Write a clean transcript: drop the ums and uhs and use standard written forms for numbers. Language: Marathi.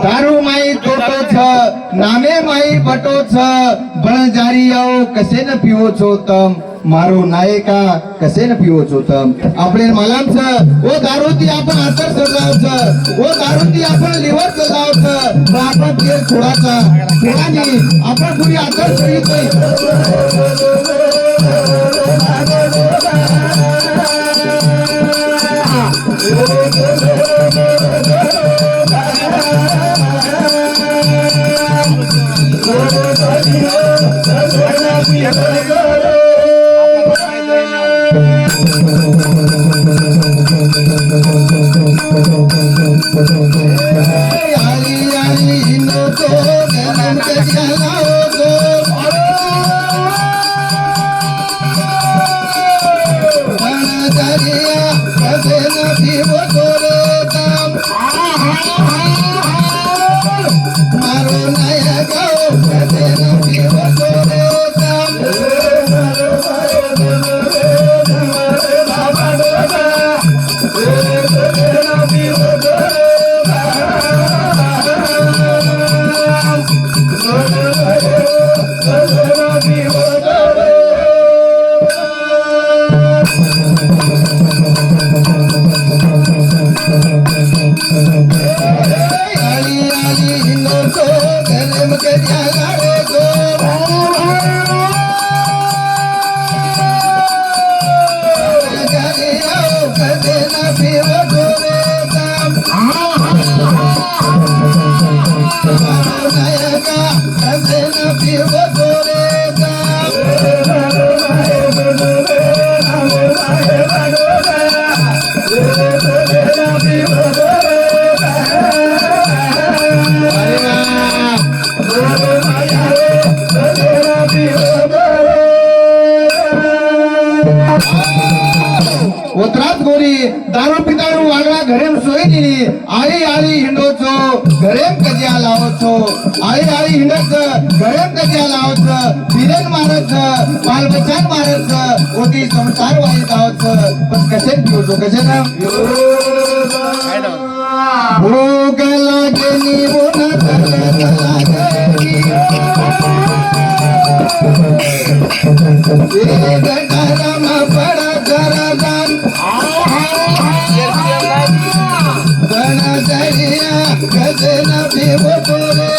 दारू माई तोटो छ नामे माई बटो छ बणजारियाओ कसे न पिवो છો તમ મારો નાયકા કસે ન પીવો છો તમ આપણે માલામ છે ઓ દારૂથી आपण આતર સજાવ છે ઓ દારૂથી आपण લીવર સજાવ છે आपण તેલ છોડાचा છોડાની आपण પૂરી આતર સરી છે ओतरात गोरी दारू पितारू वागला घरेम सोयी दिली आळी आळी हिंडो छो घरेम कजिया लावो छो आळी आळी हिंडत घरेम कजिया लावो छो बिरेन मारत बाल बच्चान मारत ओती संसार वाई जावत पण कसे पियो छो कसे ना भूक लागेनी बोना लागेनी गटारामा पडा जरादान गणजरिया गजन पिवो तोरे